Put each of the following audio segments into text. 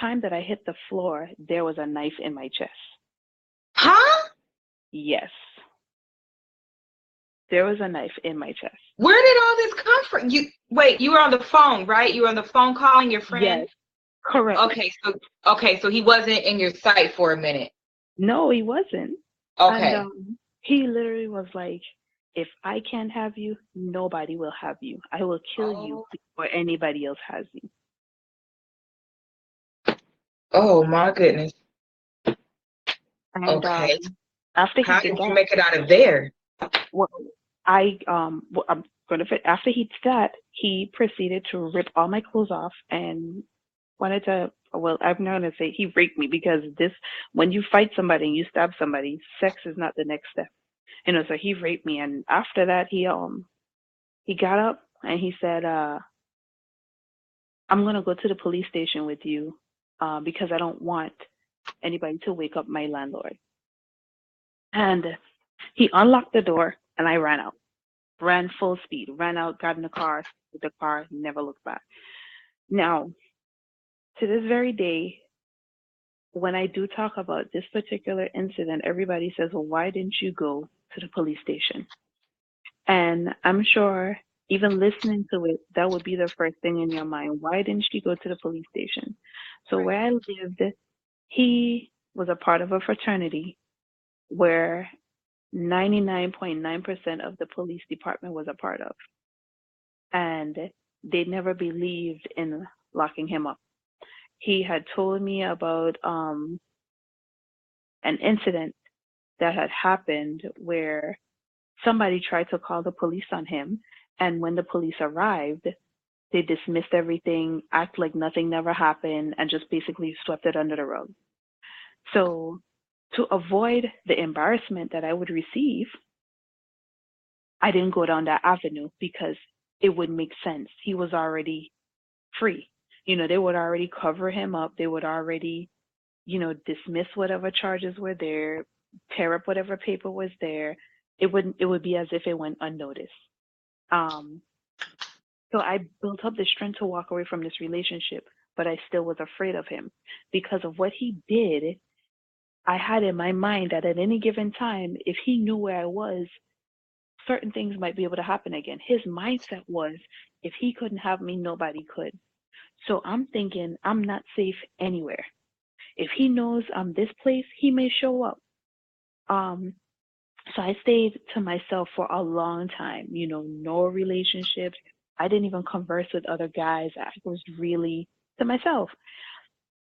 time that I hit the floor, there was a knife in my chest. Huh? Yes, there was a knife in my chest. Where did all this come from? You wait, you were on the phone, right? You were on the phone calling your friend? Yes, correct. Okay, so he wasn't in your sight for a minute. No, he wasn't. And Okay. he literally was like, if I can't have you, nobody will have you. I will kill you Oh, before anybody else has you. oh my goodness. And Okay. after he How did did you that, make it out of there? well, I'm gonna after he did that, he proceeded to rip all my clothes off and wanted to. Well, I'm not gonna say he raped me because this, when you fight somebody and you stab somebody, sex is not the next step. So he raped me, and after that, he got up and he said, "I'm gonna go to the police station with you, because I don't want anybody to wake up my landlord." And he unlocked the door, and I ran out. Ran full speed, ran out, got in the car, with the car, never looked back. Now, to this very day, when I do talk about this particular incident, everybody says, well, why didn't you go to the police station? And I'm sure even listening to it, that would be the first thing in your mind. Why didn't you go to the police station? So Right. where I lived, he was a part of a fraternity where 99.9% of the police department was a part of. And they never believed in locking him up. He had told me about an incident that had happened where somebody tried to call the police on him, and when the police arrived, they dismissed everything, act like nothing never happened, and just basically swept it under the rug. So, to avoid the embarrassment that I would receive, I didn't go down that avenue because it would make sense. He was already free. They would already cover him up. They would already, dismiss whatever charges were there, tear up whatever paper was there. It would be as if it went unnoticed. Um, so I built up the strength to walk away from this relationship, but I still was afraid of him because of what he did. I had in my mind that at any given time, if he knew where I was, certain things might be able to happen again. His mindset was, if he couldn't have me, nobody could. So I'm thinking I'm not safe anywhere. If he knows I'm this place, he may show up. Um, so I stayed to myself for a long time, no relationships. I didn't even converse with other guys. I was really to myself.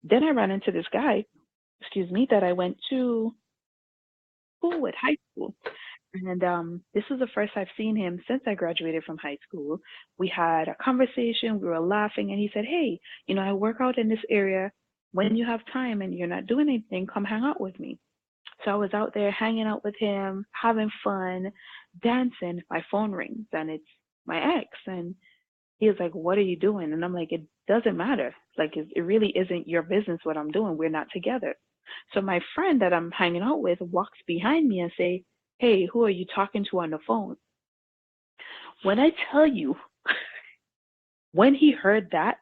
Then I ran into this guy, excuse me, that I went to school with, high school. And this was the first I've seen him since I graduated from high school. We had a conversation, we were laughing, and he said, hey, I work out in this area. When you have time and you're not doing anything, come hang out with me. So I was out there hanging out with him, having fun, dancing. My phone rings and it's my ex. And he was like, what are you doing? And I'm like, it doesn't matter. Like, it really isn't your business what I'm doing. We're not together. So my friend that I'm hanging out with walks behind me and say, hey, who are you talking to on the phone? When I tell you, when he heard that,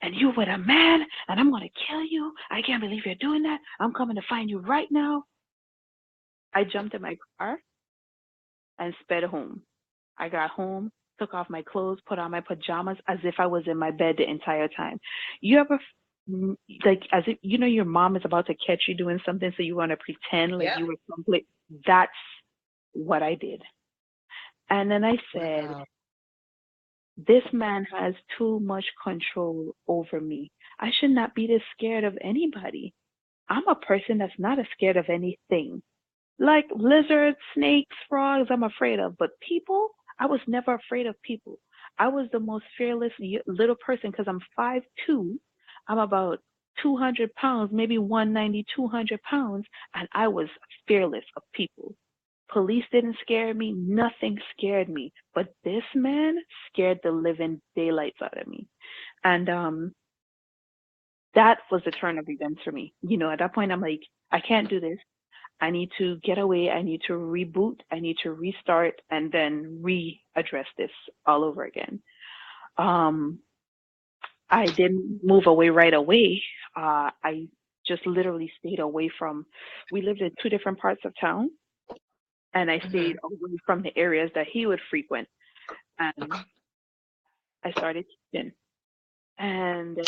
and you with a man, and I'm going to kill you. I can't believe you're doing that. I'm coming to find you right now. I jumped in my car and sped home. I got home, took off my clothes, put on my pajamas as if I was in my bed the entire time. You ever, like, as if, your mom is about to catch you doing something, so you want to pretend like Yep. you were complete? That's what I did. And then I said, Wow. this man has too much control over me. I should not be this scared of anybody. I'm a person that's not as scared of anything. Like lizards, snakes, frogs, I'm afraid of. But people, I was never afraid of people. I was the most fearless little person because I'm 5'2". I'm about 200 pounds, maybe 190, 200 pounds, and I was fearless of people. Police didn't scare me. Nothing scared me. But this man scared the living daylights out of me. And that was the turn of events for me. At that point, I'm like, I can't do this. I need to get away. I need to reboot. I need to restart and then readdress this all over again. Um, I didn't move away right away. I just literally stayed away from, we lived in two different parts of town, and I stayed Mhm. away from the areas that he would frequent. And I started teaching. And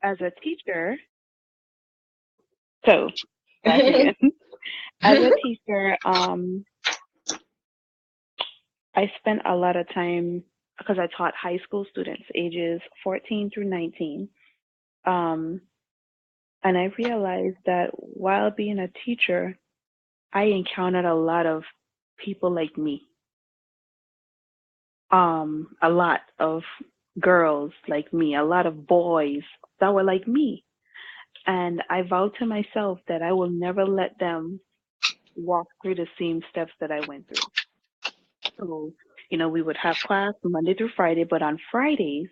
as a teacher, so back again, as a teacher, I spent a lot of time because I taught high school students ages 14 through 19. Um, and I realized that while being a teacher, I encountered a lot of people like me, a lot of girls like me, a lot of boys that were like me. And I vowed to myself that I will never let them walk through the same steps that I went through. So, we would have class Monday through Friday, but on Fridays,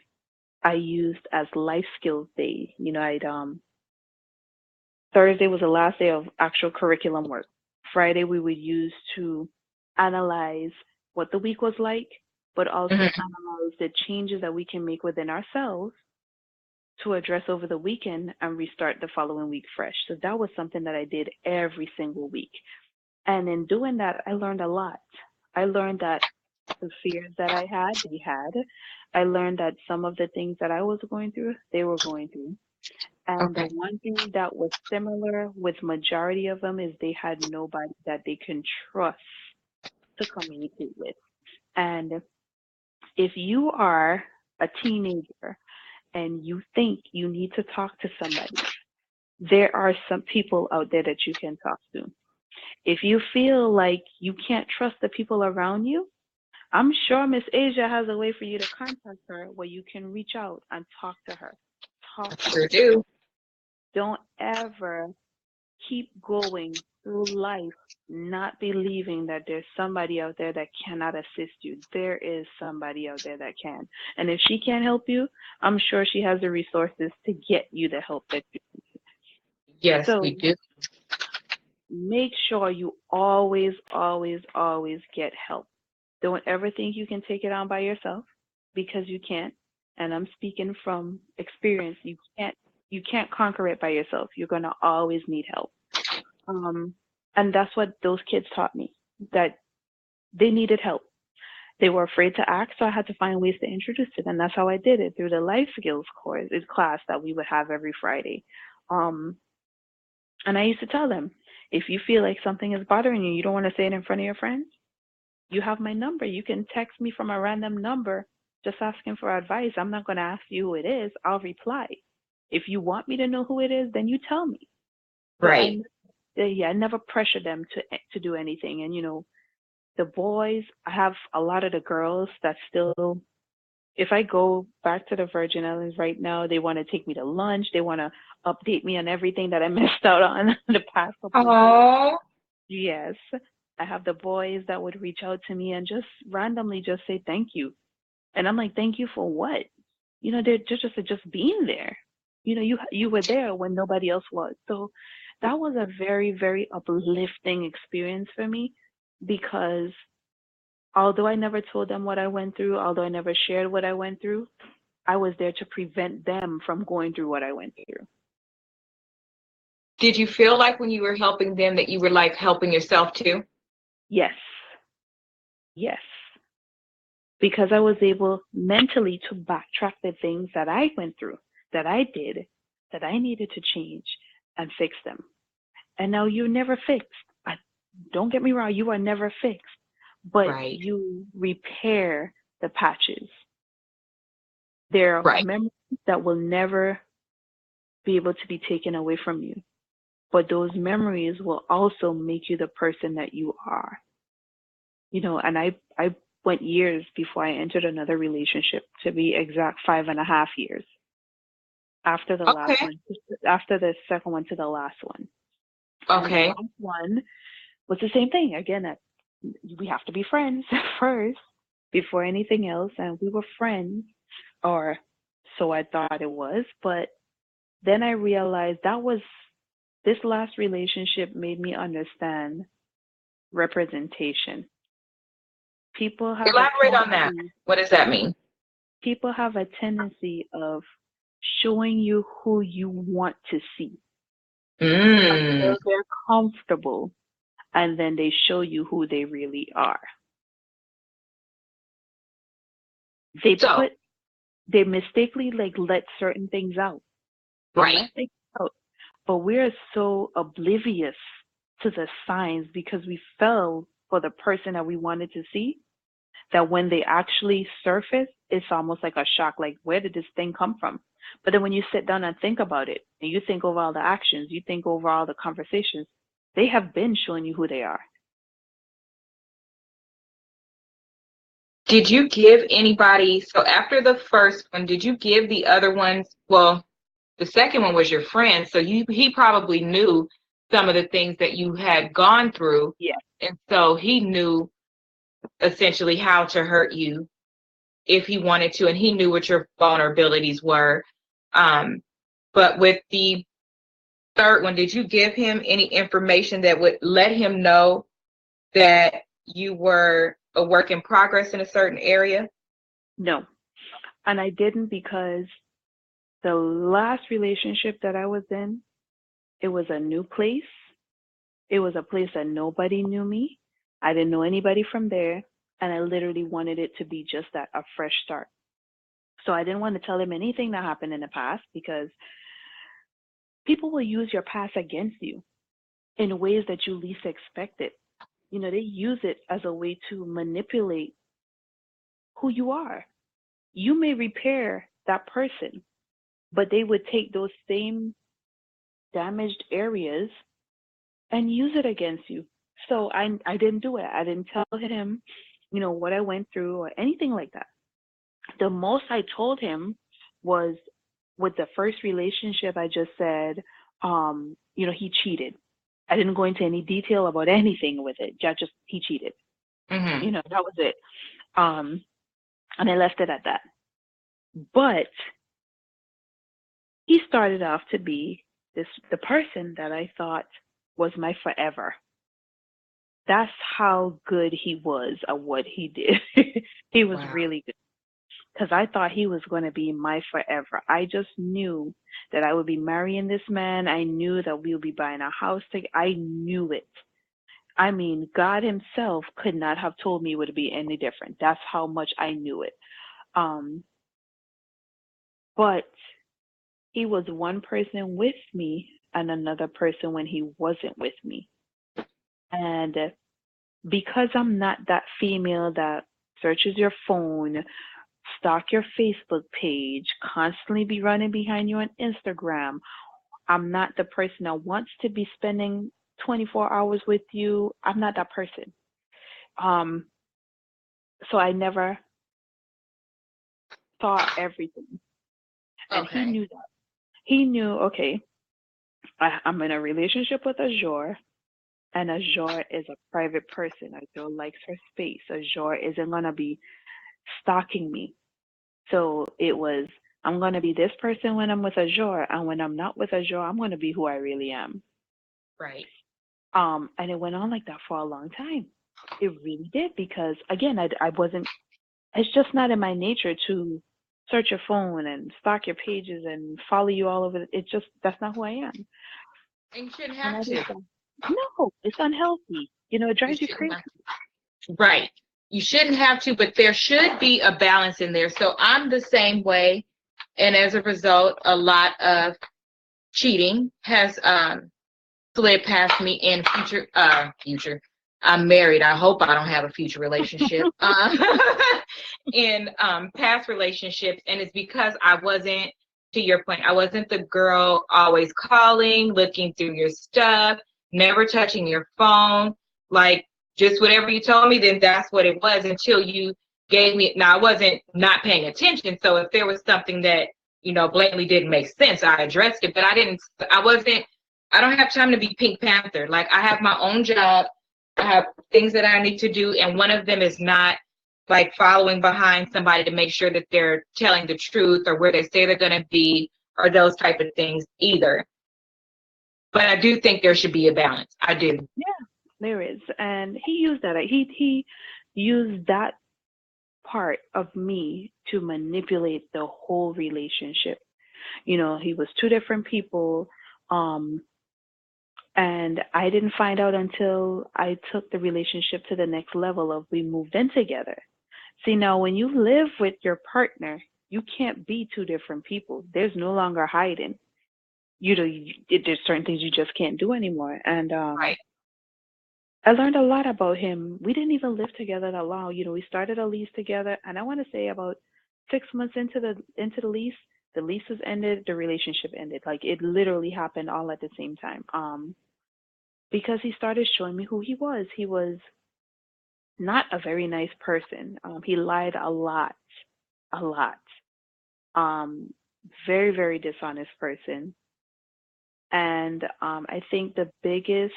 I used as life skills day. I'd Thursday was the last day of actual curriculum work. Friday we would use to analyze what the week was like, but also Mhm. analyze the changes that we can make within ourselves to address over the weekend and restart the following week fresh. So that was something that I did every single week. And in doing that, I learned a lot. I learned that the fears that I had, they had. I learned that some of the things that I was going through, they were going through. And the Okay. one thing that was similar with majority of them is they had nobody that they can trust to communicate with. And if you are a teenager and you think you need to talk to somebody, there are some people out there that you can talk to. If you feel like you can't trust the people around you, I'm sure Miss Asia has a way for you to contact her where you can reach out and talk to her. Talk I to sure her. do. Don't ever keep going through life not believing that there's somebody out there that cannot assist you. There is somebody out there that can. And if she can't help you, I'm sure she has the resources to get you the help that you need. Yes, we So do. make sure you always, always, always get help. Don't ever think you can take it on by yourself because you can't. And I'm speaking from experience. You can't conquer it by yourself. You're gonna always need help. Um, and that's what those kids taught me, that they needed help. They were afraid to ask, so I had to find ways to introduce it. And that's how I did it through the life skills class that we would have every Friday. Um, and I used to tell them, if you feel like something is bothering you, you don't want to say it in front of your friends, you have my number. You can text me from a random number just asking for advice. I'm not going to ask you who it is. I'll reply. If you want me to know who it is, then you tell me. So Right. yeah, I never pressure them to do anything. And the boys, I have a lot of the girls that still, if I go back to the Virgin Islands right now, they want to take me to lunch. They want to update me on everything that I missed out on the past couple of years. Oh, Yes, I have the boys that would reach out to me and just randomly just say thank you. And I'm like, thank you for what? They're just being there. You were there when nobody else was. So that was a very, very uplifting experience for me because although I never told them what I went through, although I never shared what I went through, I was there to prevent them from going through what I went through. did you feel like when you were helping them that you were like helping yourself too? Yes, yes. Because I was able mentally to backtrack the things that I went through, that I did, that I needed to change and fix them. And now you're never fixed. I, don't get me wrong, you are never fixed, but Right. you repair the patches. There are Right. memories that will never be able to be taken away from you, but those memories will also make you the person that you are. And I went years before I entered another relationship, to be exact, 5.5 years after the last Okay. one, after the second one to the last one. And the Okay. last one was the same thing. Again, we have to be friends first before anything else. And we were friends, or so I thought it was. But then I realized this last relationship made me understand representation. People have a Elaborate on that. tendency, What does that mean? People have a tendency of showing you who you want to see Mm. until they're comfortable, and then they show you who they really are. They So, put they mistakenly like let certain things out. They right. let things out. But we're so oblivious to the signs because we fell for the person that we wanted to see that when they actually surface, it's almost like a shock. Like, where did this thing come from? But then when you sit down and think about it, and you think over all the actions, you think over all the conversations, they have been showing you who they are. Did you give anybody, so after the first one, did you give the other ones, well, the second one was your friend, so he probably knew some of the things that you had gone through, Yeah. and so he knew essentially how to hurt you if he wanted to, and he knew what your vulnerabilities were. Um, but with the third one, did you give him any information that would let him know that you were a work in progress in a certain area? No. And I didn't because the last relationship that I was in, it was a new place. It was a place that nobody knew me. I didn't know anybody from there. And I literally wanted it to be just that, a fresh start. So I didn't want to tell him anything that happened in the past because people will use your past against you in ways that you least expect it. You know, they use it as a way to manipulate who you are. You may repair that person, but they would take those same damaged areas and use it against you. So I didn't do it. I didn't tell him, what I went through or anything like that. The most I told him was with the first relationship, I just said, he cheated. I didn't go into any detail about anything with it. Just he cheated. Mm-hmm. That was it. And I left it at that. But he started off to be the person that I thought was my forever. That's how good he was at what he did. He was Wow. really good because I thought he was going to be my forever. I just knew that I would be marrying this man. I knew that we would be buying a house together. I knew it. I mean, God Himself could not have told me it would be any different. That's how much I knew it. Um, but he was one person with me and another person when he wasn't with me. And because I'm not that female that searches your phone, stalk your Facebook page, constantly be running behind you on Instagram, I'm not the person that wants to be spending 24 hours with you. I'm not that person. Um, so I never saw everything. And he Okay. knew that. He knew, okay, I'm in a relationship with Azzure, and Azzure is a private person. Azzure likes her space. Azzure isn't going to be stalking me. So it was, I'm going to be this person when I'm with Azzure, and when I'm not with Azzure, I'm going to be who I really am. Right. And it went on like that for a long time. It really did because, again, I wasn't, it's just not in my nature to search your phone and stalk your pages and follow you all over. It's just, that's not who I am. And you shouldn't And have I to. just thought, no, it's unhealthy. It You drives you shouldn't crazy. have. Right. You shouldn't have to, but there should be a balance in there. So I'm the same way. And as a result, a lot of cheating has slid past me in future. I'm married. I hope I don't have a future relationship. In past relationships, and it's because I wasn't, to your point, I wasn't the girl always calling, looking through your stuff, never touching your phone, like just whatever you told me, then that's what it was until you gave me. Now I wasn't not paying attention, so if there was something that blatantly didn't make sense, I addressed it, but I don't have time to be Pink Panther. Like I have my own job, I have things that I need to do, and one of them is not like following behind somebody to make sure that they're telling the truth or where they say they're going to be or those type of things either. But I do think there should be a balance. I do. Yeah, there is. And he used that. He used that part of me to manipulate the whole relationship. He was two different people. Um, and I didn't find out until I took the relationship to the next level of we moved in together. See, now when you live with your partner, you can't be two different people. There's no longer hiding. There's certain things you just can't do anymore. And Right. I learned a lot about him. We didn't even live together that long. We started a lease together, and I want to say about 6 months into the lease, the lease was ended, the relationship ended. Like it literally happened all at the same time. Because he started showing me who he was. He was not a very nice person. He lied a lot. Um, Very, very dishonest person. And I think the biggest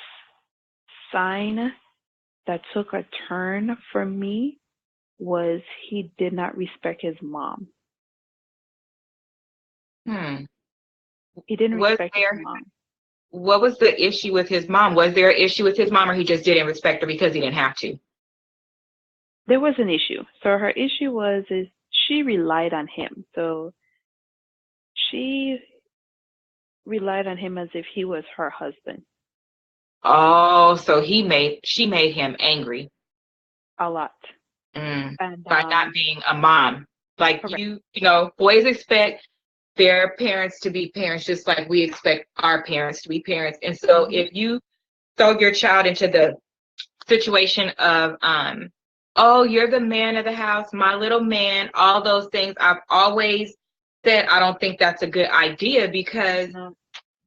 sign that took a turn for me was he did not respect his mom. Hmm. He didn't Was respect his there, mom. what was the issue with his mom? Was there an issue with his mom, or he just didn't respect her because he didn't have to? There was an issue. So her issue was is she relied on him. So she relied on him as if he was her husband Oh, so she made him angry. a lot. Mm, And by not being a mom. Like correct. boys expect their parents to be parents just like we expect our parents to be parents. And so Hmm. if you throw your child into the situation of oh, you're the man of the house, my little man, all those things, I've always said I don't think that's a good idea because No,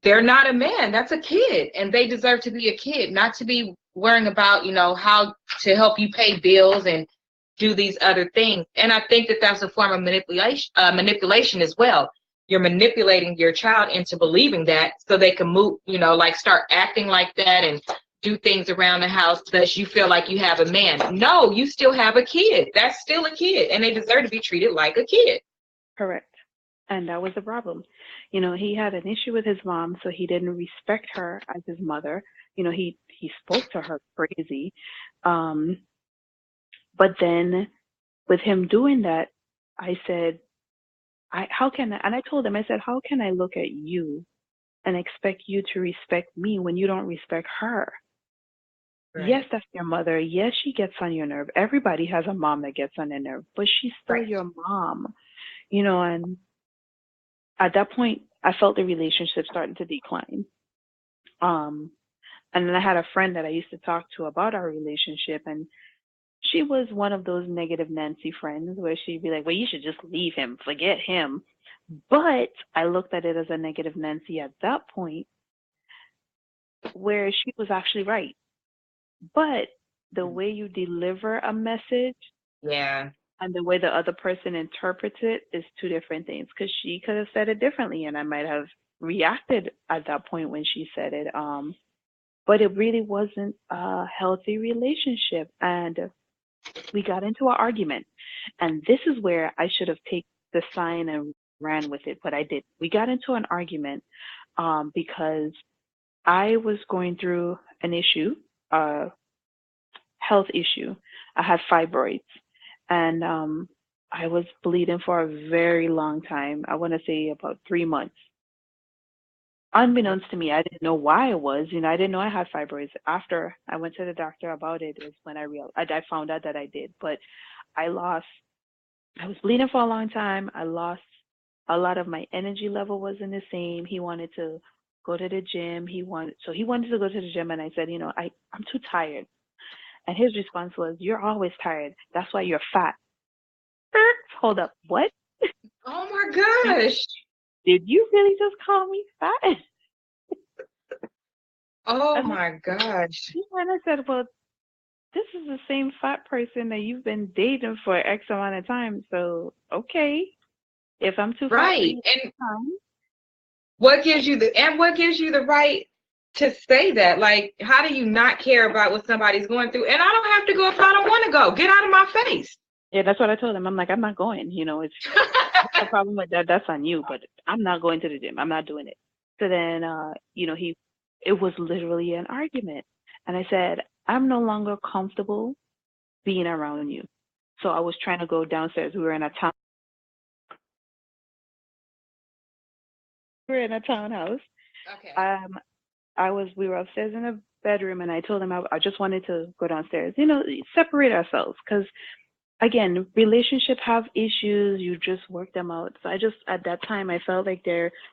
they're not a man. That's a kid, and they deserve to be a kid, not to be worrying about, how to help you pay bills and do these other things. And I think that that's a form of manipulation as well. You're manipulating your child into believing that so they can move, like start acting like that and do things around the house that you feel like you have a man. No, you still have a kid. That's still a kid, and they deserve to be treated like a kid. correct. And that was the problem. He had an issue with his mom, so he didn't respect her as his mother. He spoke to her crazy. Um, but then with him doing that, I said, how can I, and I told him, I said, how can I look at you and expect you to respect me when you don't respect her? Yes, Right. that's your mother. Yes, she gets on your nerve. Everybody has a mom that gets on their nerve, but she's still Right. your mom, and at that point, I felt the relationship starting to decline. Um, and then I had a friend that I used to talk to about our relationship, and she was one of those negative Nancy friends where she'd be like, well, you should just leave him, forget him. But I looked at it as a negative Nancy at that point where she was actually right. But the way you deliver a message Yeah. and the way the other person interprets it is two different things because she could have said it differently and I might have reacted at that point when she said it. But it really wasn't a healthy relationship. And we got into an argument. And this is where I should have taken the sign and ran with it, but I did. We got into an argument because I was going through an issue, a health issue. I had fibroids, and I was bleeding for a very long time. I want to say about 3 months. Unbeknownst to me, I didn't know why it was. I didn't know I had fibroids. After I went to the doctor about it, is when I realized I found out that I did. But I lost. I was bleeding for a long time. I lost a lot of my energy level wasn't the same. He wanted to go to the gym. He wanted to go to the gym, and I said, I'm too tired. And his response was, "You're always tired. That's why you're fat." Hold up, what? Oh my Did gosh. did you really just call me fat? Oh And I, my gosh. and I said, well, this is the same fat person that you've been dating for X amount of time. So, okay, if I'm too fat for Right. you, And fine. what gives you the right to say that? Like, how do you not care about what somebody's going through? And I don't have to go if I don't want to go. Get out of my face. Yeah, that's what I told him. I'm like, I'm not going. If you have a problem with that, that's on you. But I'm not going to the gym. I'm not doing it. So then, it was literally an argument. And I said, I'm no longer comfortable being around you. So I was trying to go downstairs. We were in a town. We were in a townhouse. Okay. Um, we were upstairs in a bedroom, and I told him I just wanted to go downstairs. Separate ourselves, because again, relationships have issues. You just work them out. So I just at that time I felt like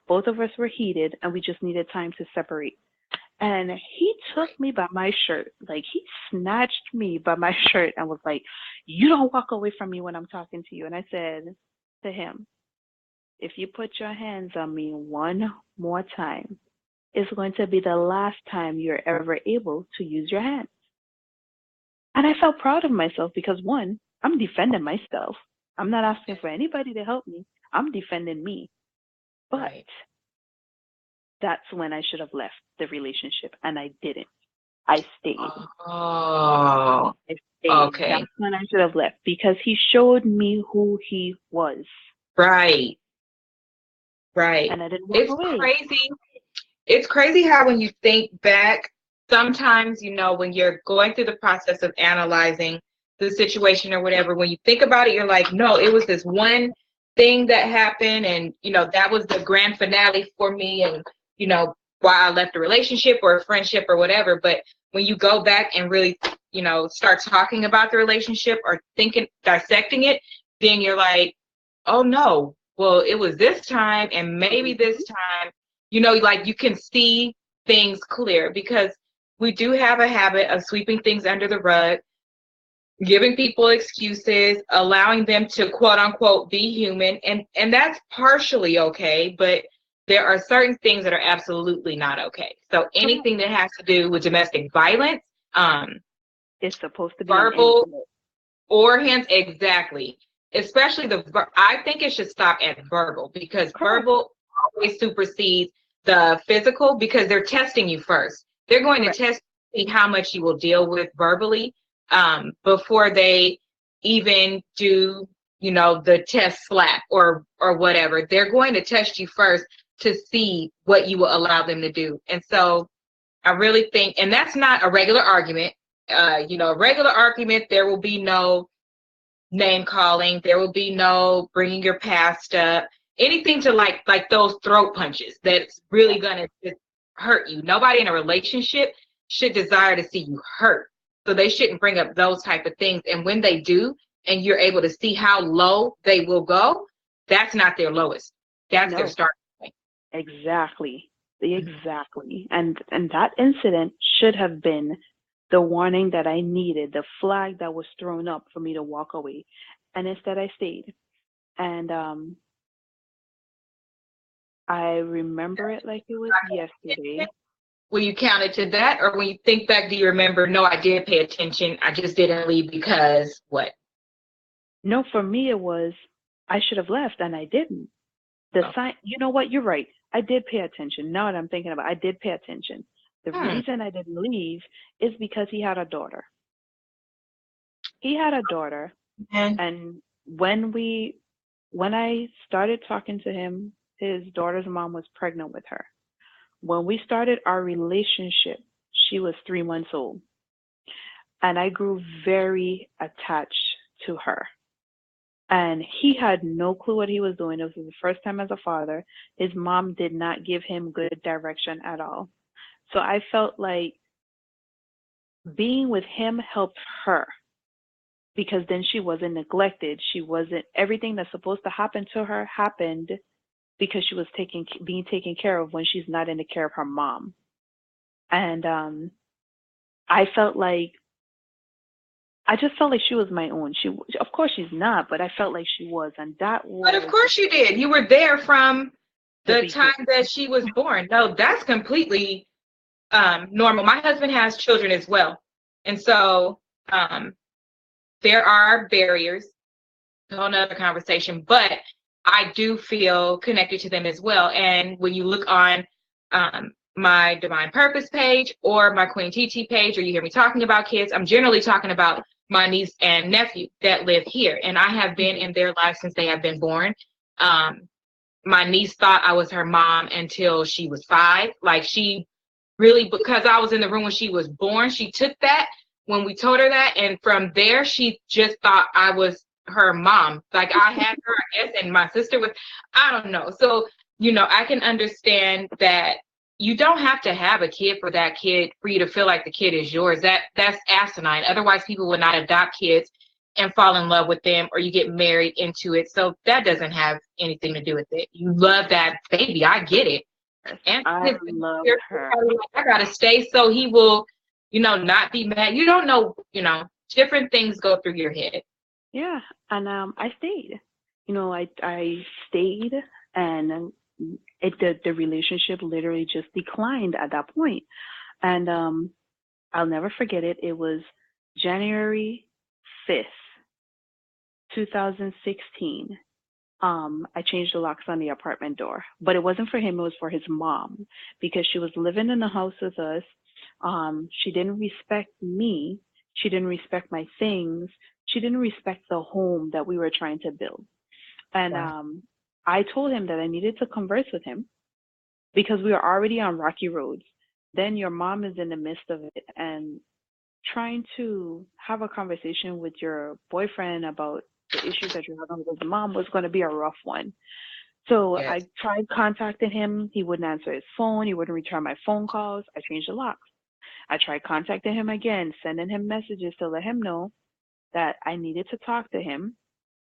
both of us were heated, and we just needed time to separate. And he took Right. me by my shirt, like he snatched me by my shirt and was like, "You don't walk away from me when I'm talking to you." And I said to him, "If you put your hands on me one more time, it's going to be the last time you're ever able to use your hands." And I felt proud of myself because one, I'm defending myself. I'm not asking Yes. for anybody to help me. I'm defending me. But Right. that's when I should have left the relationship, and I didn't. I stayed. Oh, I stayed. okay. That's when I should have left because he showed me who he was, Right. Right. and I didn't walk It's away. crazy. It's crazy how when you think back, sometimes, when you're going through the process of analyzing the situation or whatever, when you think about it, you're like, no, it was this one thing that happened, and that was the grand finale for me, and why I left a relationship or a friendship or whatever. But when you go back and really, start talking about the relationship or thinking, dissecting it, then you're like, oh no, well, it was this time, and maybe Mhm. this time, like you can see things clear, because we do have a habit of sweeping things under the rug, giving people excuses, allowing them to quote unquote be human, and that's partially okay, but there are certain things that are absolutely not okay. So Correct. anything that has to do with domestic violence, um, It's supposed to be an end verbal to it. or hands, exactly. Especially I think it should stop at verbal, because Correct. verbal always supersedes the physical, because they're testing you first. They're going to Correct. test see how much you will deal with verbally, before they even do the test slap or whatever. They're going to test you first to see what you will allow them to do. And so I really think, and that's not a regular argument. A regular argument, there will be no name calling. There will be no bringing your past up. Anything to like those throat punches that's really gonna just hurt you. Nobody in a relationship should desire to see you hurt. So they shouldn't bring up those type of things. And when they do, and you're able to see how low they will go, that's not their lowest. That's their No. starting point. Exactly. Mhm. Exactly. And that incident should have been the warning that I needed, the flag that was thrown up for me to walk away. And instead I stayed. And I remember it like it was yesterday. Will you count it to that, or when you think back, do you remember? No, I did pay attention. I just didn't leave because what? No, for me it was I should have left and I didn't. The Oh. sign, you know what? You're right. I did pay attention. Now that I'm thinking about it, I did pay attention. The Hmm. reason I didn't leave is because he had a daughter. He had a daughter, And and when I started talking to him, his daughter's mom was pregnant with her. When we started our relationship, she was 3 months old, and I grew very attached to her. And he had no clue what he was doing. It was his first time as a father. His mom did not give him good direction at all. So I felt like being with him helped her because then she wasn't neglected. She wasn't everything that's supposed to happen to her happened because she was being taken care of when she's not in the care of her mom. And I felt like I just felt like she was my own. Of course, she's not, but I felt like she was, and that but of was course you did. You were there from the the beginning. time that she was born. No, that's completely normal. My husband has children as well, and so um, there are barriers. A whole nother conversation, but I do feel connected to them as well. And when you look on my Divine Purpose page or my Queen TT page, or you hear me talking about kids, I'm generally talking about my niece and nephew that live here. And I have been Mhm. in their lives since they have been born. Um, my niece thought I was her mom until she was 5. Like, she really, because I was in the room when she was born, she took that. when we told her that, and from there she just thought I was her mom. Like I had her, I guess, and my sister was, I don't know. So, I can understand that you don't have to have a kid for you to feel like the kid is yours. That's asinine. Otherwise people would not adopt kids and fall in love with them, or you get married into it. So that doesn't have anything to do with it. You love that baby. I get it. And I his love you're her. probably like, I gotta stay so he will, not be mad. You don't know, different things go through your head. Yeah, and I stayed. I stayed, and the relationship literally just declined at that point. And I'll never forget it. It was January 5th, 2016. I changed the locks on the apartment door, but it wasn't for him. It was for his mom because she was living in the house with us. She didn't respect me. She didn't respect my things. She didn't respect the home that we were trying to build. And Wow. I told him that I needed to converse with him because we were already on rocky roads. Then your mom is in the midst of it, and trying to have a conversation with your boyfriend about the issues that you're having with his mom was going to be a rough one. So I Yes. tried contacting him. He wouldn't answer his phone. He wouldn't return my phone calls. I changed the locks. I tried contacting him again, sending him messages to let him know that I needed to talk to him.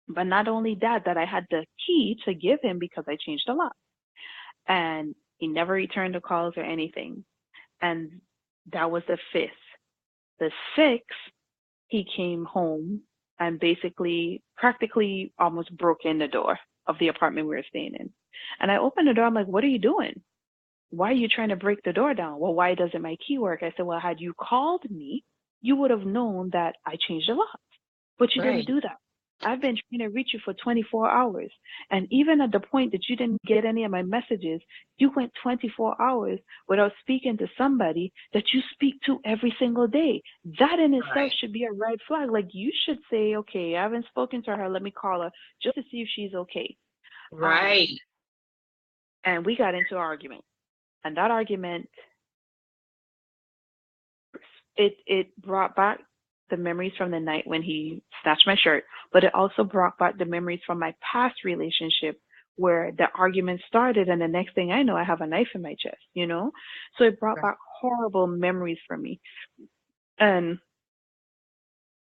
But not only that, that I had the key to give him because I changed the lock. And he never returned the calls or anything. And that was the 5th. The 6th, he came home and basically practically almost broke in the door of the apartment we were staying in. And I opened the door. I'm like, what are you doing? Why are you trying to break the door down? Well, why doesn't my key work? I said, well, had you called me, you would have known that I changed the lock, but you didn't Right. do that. I've been trying to reach you for 24 hours. And even at the point that you didn't get any of my messages, you went 24 hours without speaking to somebody that you speak to every single day. That in itself Right. should be a red flag. Like you should say, okay, I haven't spoken to her. Let me call her just to see if she's okay. Um, Right. and we got into an argument. And that argument, it brought back the memories from the night when he snatched my shirt, but it also brought back the memories from my past relationship where the argument started and the next thing I know I have a knife in my chest. So it brought Right. back horrible memories for me. And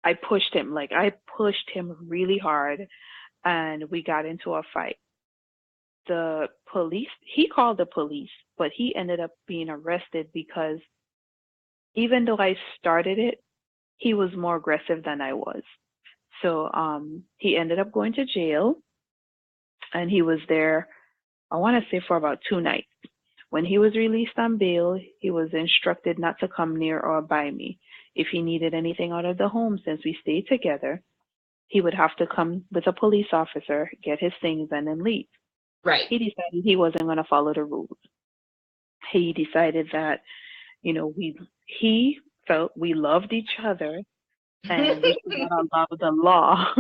I pushed him really hard and we got into a fight. The police, he called the police, but he ended up being arrested because even though I started it, he was more aggressive than I was. So he ended up going to jail and he was there, I want to say, for about 2 nights. When he was released on bail, he was instructed not to come near or by me. If he needed anything out of the home, since we stayed together, he would have to come with a police officer, get his things, and then leave. Right. He decided he wasn't going to follow the rules. He decided that, he felt we loved each other and we should not allow the law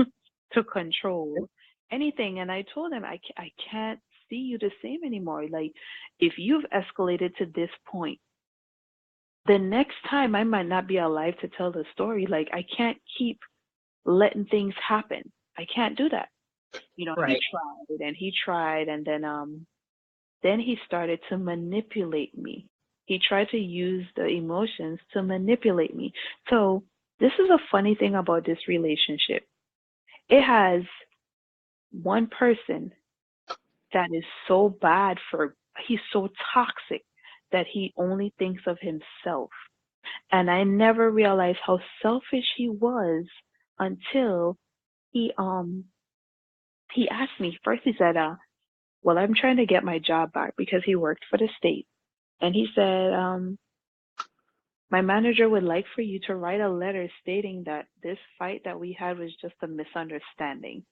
to control anything. And I told him, I can't see you the same anymore. Like, if you've escalated to this point, the next time I might not be alive to tell the story. Like, I can't keep letting things happen. I can't do that. He Right. tried and he tried, and then he started to manipulate me. He tried to use the emotions to manipulate me. So this is a funny thing about this relationship. It has one person that is so bad he's so toxic that he only thinks of himself. And I never realized how selfish he was until he um he asked me. First he said, well, I'm trying to get my job back because he worked for the state. And he said, my manager would like for you to write a letter stating that this fight that we had was just a misunderstanding.